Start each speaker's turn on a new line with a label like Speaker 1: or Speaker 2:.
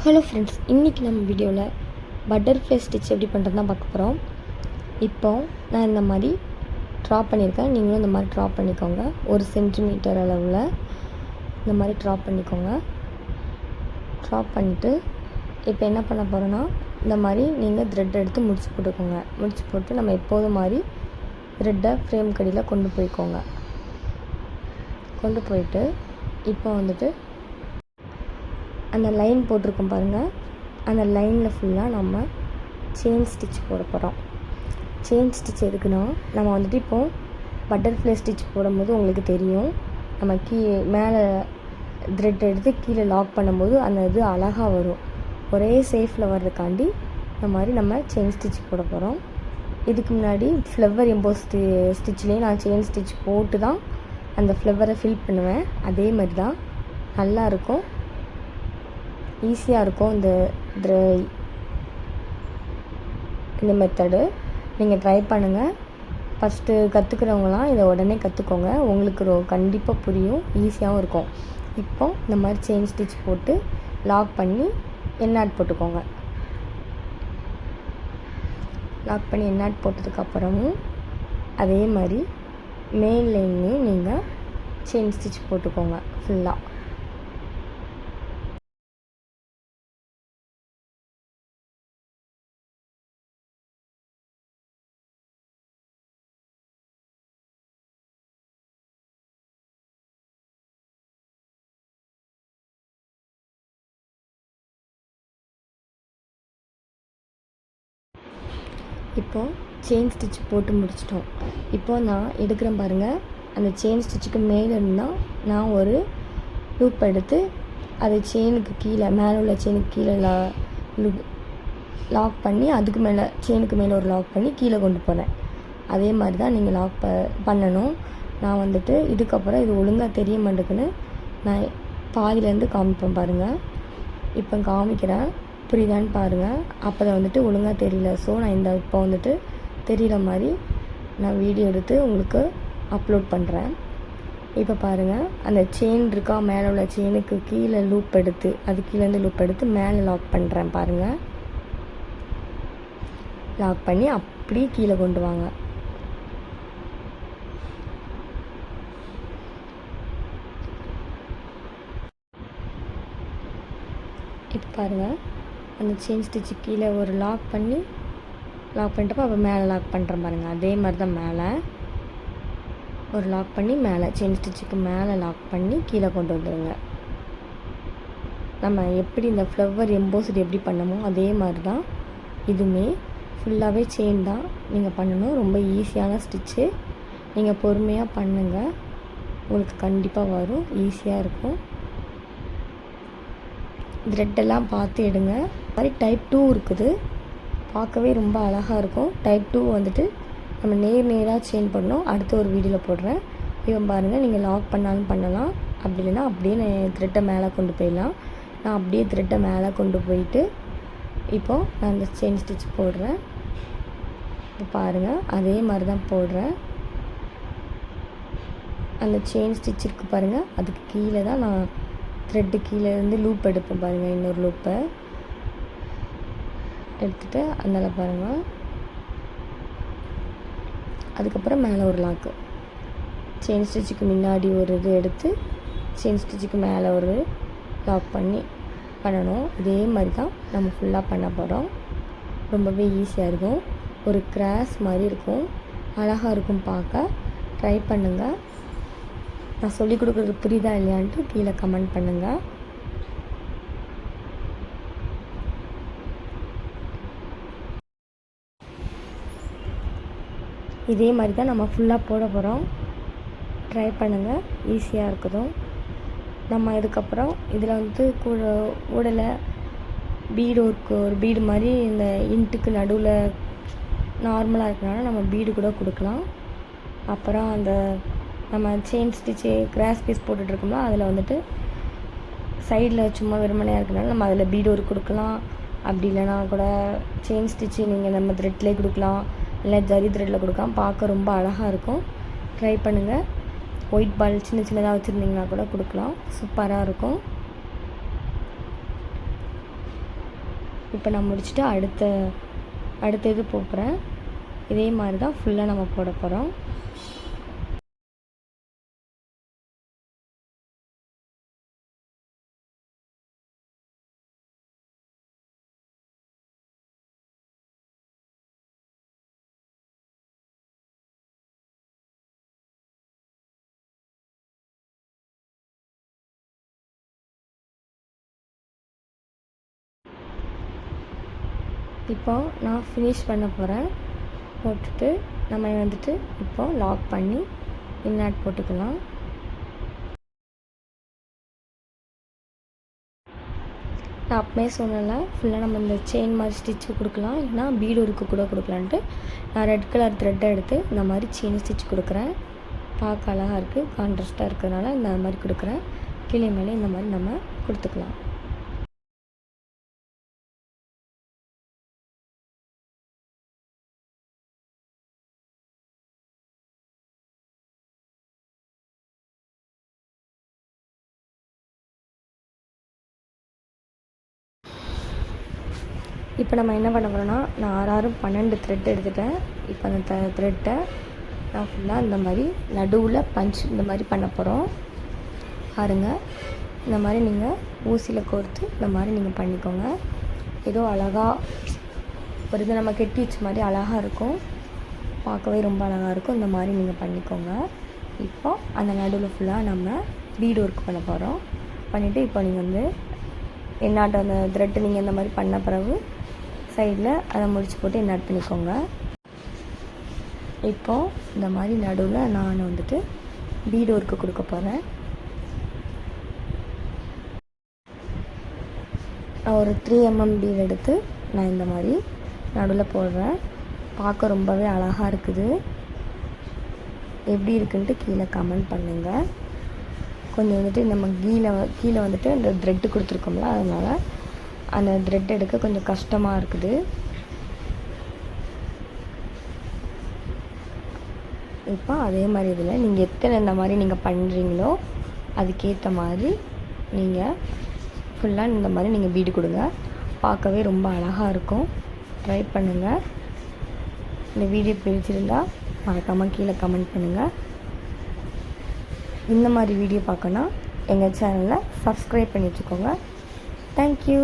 Speaker 1: Hello friends, இன்றைக்கி நம்ம வீடியோவில் பட்டர்ஃப்ளை ஸ்டிச் எப்படி பண்ணுறது தான் பார்க்க போகிறோம். இப்போது நான் இந்த மாதிரி ட்ரா பண்ணியிருக்கேன். நீங்களும் இந்த மாதிரி ட்ரா பண்ணிக்கோங்க. 1 சென்டிமீட்டர் அளவில் இந்த மாதிரி ட்ரா பண்ணிக்கோங்க. ட்ரா பண்ணிவிட்டு இப்போ என்ன பண்ண போகிறோன்னா, இந்த மாதிரி நீங்கள் த்ரெட் எடுத்து முடிச்சு போட்டுக்கோங்க. முடிச்சு போட்டு நம்ம எப்போதும் மாதிரி த்ரெட்டை ஃப்ரேம் கடியில் கொண்டு போய்க்கோங்க. கொண்டு போயிட்டு இப்போ வந்துட்டு அந்த லைன் போட்டிருக்கோம் பாருங்கள், அந்த லைனில் ஃபுல்லாக நம்ம செயின் ஸ்டிச் போட போகிறோம். செயின் ஸ்டிச் எதுக்குன்னா, நம்ம வந்துட்டு இப்போது பட்டர்ஃப்ளை ஸ்டிச் போடும்போது உங்களுக்கு தெரியும், நம்ம மேலே த்ரெட் எடுத்து கீழே லாக் பண்ணும்போது அந்த இது அழகாக வரும். ஒரே சேஃபில் வர்றதுக்காண்டி இந்த மாதிரி நம்ம செயின் ஸ்டிச் போட போகிறோம். இதுக்கு முன்னாடி ஃப்ளவர் எம்போஸ் ஸ்டிச்லேயே நான் செயின் ஸ்டிச் போட்டு தான் அந்த ஃப்ளவரை ஃபில் பண்ணுவேன். அதே மாதிரி தான் நல்லாயிருக்கும், ஈஸியாக இருக்கும். இந்த மெத்தடு நீங்கள் ட்ரை பண்ணுங்கள். ஃபஸ்ட்டு கற்றுக்கிறவங்களாம் இதை உடனே கற்றுக்கோங்க. உங்களுக்கு கண்டிப்பாக புரியும், ஈஸியாகவும் இருக்கும். இப்போ இந்த மாதிரி செயின் ஸ்டிச் போட்டு லாக் பண்ணி எண்ணாட் போட்டுக்கோங்க. லாக் பண்ணி எண்ணாட் போட்டதுக்கப்புறமும் அதே மாதிரி மேல் லைன்லேயும் நீங்கள் செயின் ஸ்டிச் போட்டுக்கோங்க ஃபுல்லாக. இப்போது செயின் ஸ்டிச் போட்டு முடிச்சிட்டோம். இப்போது நான் எடுக்கிறேன் பாருங்கள், அந்த செயின் ஸ்டிச்சுக்கு மேலே இருந்தால் நான் ஒரு லூப் எடுத்து அதை செயினுக்கு கீழே, மேலே உள்ள செயினுக்கு கீழே லாக் பண்ணி, அதுக்கு மேலே செயினுக்கு மேலே ஒரு லாக் பண்ணி கீழே கொண்டு போகிறேன். அதே மாதிரி தான் நீங்கள் லாக் பண்ணணும். நான் வந்துட்டு இதுக்கப்புறம் இது ஒழுங்காக தெரிய மாட்டேங்குன்னு நான் பாதியிலேருந்து காமிப்பேன் பாருங்கள். இப்போ காமிக்கிறேன், புரியுதான்னு பாருங்கள். அப்போ தான் வந்துட்டு ஒழுங்காக தெரியல. ஸோ நான் இப்போ வந்துட்டு தெரிகிற மாதிரி நான் வீடியோ எடுத்து உங்களுக்கு அப்லோட் பண்ணுறேன். இப்போ பாருங்கள், அந்த செயின் இருக்கா, மேலே உள்ள செயினுக்கு கீழே லூப் எடுத்து, அது கீழேருந்து லூப் எடுத்து மேலே லாக் பண்ணுறேன் பாருங்கள். லாக் பண்ணி அப்படியே கீழே கொண்டு வாங்க. இப்போ பாருங்கள், அந்த செயின் ஸ்டிச்சு கீழே ஒரு லாக் பண்ணிட்டப்போ அப்போ மேலே லாக் பண்ணுறேன் பாருங்கள். அதே மாதிரி தான் மேலே ஒரு லாக் பண்ணி மேலே செயின் ஸ்டிச்சுக்கு மேலே லாக் பண்ணி கீழே கொண்டு வந்துடுங்க. நம்ம எப்படி இந்த ஃப்ளவர் எம்போஸ்டு எப்படி பண்ணமோ அதே மாதிரி தான் இதுவுமே ஃபுல்லாகவே செயின் தான் நீங்கள் பண்ணணும். ரொம்ப ஈஸியான ஸ்டிச்சு. நீங்கள் பொறுமையாக பண்ணுங்கள், உங்களுக்கு கண்டிப்பாக வரும், ஈஸியாக இருக்கும். த்ரெட்டெல்லாம் பார்த்து எடுங்க. மாதிரி டைப் 2 இருக்குது, பார்க்கவே ரொம்ப அழகாக இருக்கும். டைப் 2 வந்துட்டு நம்ம நேராக செயின் பண்ணணும். அடுத்த ஒரு வீடியோவில் போடுறேன். இவன் பாருங்கள், நீங்கள் லாக் பண்ணாலும் பண்ணலாம், அப்படி இல்லைன்னா அப்படியே நான் த்ரெட்டை மேலே கொண்டு போயிடலாம். நான் அப்படியே த்ரெட்டை மேலே கொண்டு போயிட்டு இப்போது நான் அந்த செயின் ஸ்டிச் போடுறேன். இப்போ பாருங்கள், அதே மாதிரி தான் போடுறேன். அந்த செயின் ஸ்டிச் இருக்குது பாருங்கள், அதுக்கு கீழே தான் நான் த்ரெட்டு கீழே இருந்து லூப் எடுப்பேன் பாருங்கள். இன்னொரு லூப்பை எடுத்துகிட்டு அதனால பாருங்கள், அதுக்கப்புறம் மேலே ஒரு லாக்கு, செயின் ஸ்டிச்சுக்கு முன்னாடி ஒரு இது எடுத்து செயின் ஸ்டிச்சுக்கு மேலே ஒரு லாக் பண்ணி பண்ணணும். இதே மாதிரி தான் நம்ம ஃபுல்லாக பண்ண போகிறோம். ரொம்பவே ஈஸியாக இருக்கும். ஒரு கிராஸ் மாதிரி இருக்கும், அழகாக இருக்கும் பார்க்க. ட்ரை பண்ணுங்கள். நான் சொல்லிக் கொடுக்குறது புரியுதா இல்லையான்ட்டு கீழே கமெண்ட் பண்ணுங்கள். இதே மாதிரி தான் நம்ம ஃபுல்லாக போட போகிறோம். ட்ரை பண்ணுங்கள், ஈஸியாக இருக்குதும். நம்ம இதுக்கப்புறம் இதில் வந்து கூடலை பீடு ஒரு பீடு மாதிரி இந்த இன்ட்டுக்கு நடுவில் நார்மலாக இருக்கனால நம்ம பீடு கூட கொடுக்கலாம். அப்புறம் அந்த நம்ம செயின் ஸ்டிச்சு கிராஸ் பீஸ் போட்டுட்ருக்கோம்னா அதில் வந்துட்டு சைடில் சும்மா வெறுமனையாக இருக்கனால நம்ம அதில் பீடு ஒரு கொடுக்கலாம். அப்படி இல்லைனா கூட செயின் ஸ்டிச்சு நீங்கள் நம்ம த்ரெட்லேயே கொடுக்கலாம், இல்லை ஜரி த்ரெட்டில் கொடுக்கலாம். பார்க்க ரொம்ப அழகாக இருக்கும். ட்ரை பண்ணுங்கள். ஒயிட் பால் சின்னதாக வச்சுருந்திங்கன்னா கூட கொடுக்கலாம், சூப்பராக இருக்கும். இப்போ நான் முடிச்சுட்டு அடுத்த இது போகிறேன். இதே மாதிரி தான் ஃபுல்லாக நம்ம போட போகிறோம். இப்போ நான் ஃபினிஷ் பண்ண போகிறேன். போட்டுட்டு நம்ம வந்துட்டு இப்போ லாக் பண்ணி இன்னாட் போட்டுக்கலாம். நான் அப்பவே சொன்னல ஃபுல்லாக நம்ம இந்த செயின் மாதிரி ஸ்டிச்சு கொடுக்கலாம், இல்லைனா பீடு ஒர்க்கு கூட கொடுக்கலான்ட்டு நான் ரெட் கலர் த்ரெட்டை எடுத்து இந்த மாதிரி செயின் ஸ்டிச் கொடுக்குறேன். பார்க்க அழகாக இருக்குது, கான்ட்ராஸ்ட்டாக இருக்கிறதுனால இந்த மாதிரி கொடுக்குறேன். கீழே மேலே இந்த மாதிரி நம்ம கொடுத்துக்கலாம். இப்போ நம்ம என்ன பண்ண போகிறோன்னா, நான் 12 த்ரெட் எடுத்துட்டேன். இப்போ அந்த த்ரெட்டை நான் ஃபுல்லாக இந்த மாதிரி நடுவில் பஞ்ச் இந்த மாதிரி பண்ண போகிறோம். பாருங்க, இந்த மாதிரி நீங்கள் ஊசியில் கோர்த்து இந்த மாதிரி நீங்கள் பண்ணிக்கோங்க. ஏதோ அழகாக ஒரு இது நம்ம கெட்டி வச்ச மாதிரி அழகாக இருக்கும், பார்க்கவே ரொம்ப அழகாக இருக்கும். இந்த மாதிரி நீங்கள் பண்ணிக்கோங்க. இப்போ அந்த நடுவில் ஃபுல்லாக நம்ம பீட் ஒர்க் பண்ண போகிறோம். பண்ணிவிட்டு இப்போ நீங்கள் வந்து என்னாட்ட அந்த த்ரெட்டு நீங்கள் இந்த மாதிரி பண்ண பிறகு சைடில் அதை முடிச்சு போட்டு என்னாட் பண்ணிக்கோங்க. இப்போது இந்த மாதிரி நடுவில் நான் வந்துட்டு பீட் ஒர்க்கு கொடுக்க போகிறேன். நான் ஒரு 3 mm பீட் எடுத்து நான் இந்த மாதிரி நடுவில் போடுறேன். பார்க்க ரொம்பவே அழகாக இருக்குது. எப்படி இருக்குன்ட்டு கீழே கமெண்ட் பண்ணுங்கள். கொஞ்சம் வந்துட்டு நம்ம கீழே வந்துட்டு அந்த த்ரெட்டு கொடுத்துருக்கோம்ல, அதனால் அந்த த்ரெட் எடுக்க கொஞ்சம் கஷ்டமாக இருக்குது. இப்போ அதே மாதிரி இதில் நீங்கள் எத்தனை இந்த மாதிரி நீங்கள் பண்ணுறீங்களோ அதுக்கேற்ற மாதிரி நீங்கள் ஃபுல்லாக இந்த மாதிரி நீங்கள் பீடு கொடுங்க. பார்க்கவே ரொம்ப அழகாக இருக்கும். ட்ரை பண்ணுங்கள். இந்த வீடியோ பிடிச்சிருந்தா மறக்காமல் கீழே கமெண்ட் பண்ணுங்கள். இந்த மாதிரி வீடியோ பார்க்கணுன்னா எங்கள் சேனலை சப்ஸ்கிரைப் பண்ணி வச்சுக்கோங்க. தேங்க்யூ.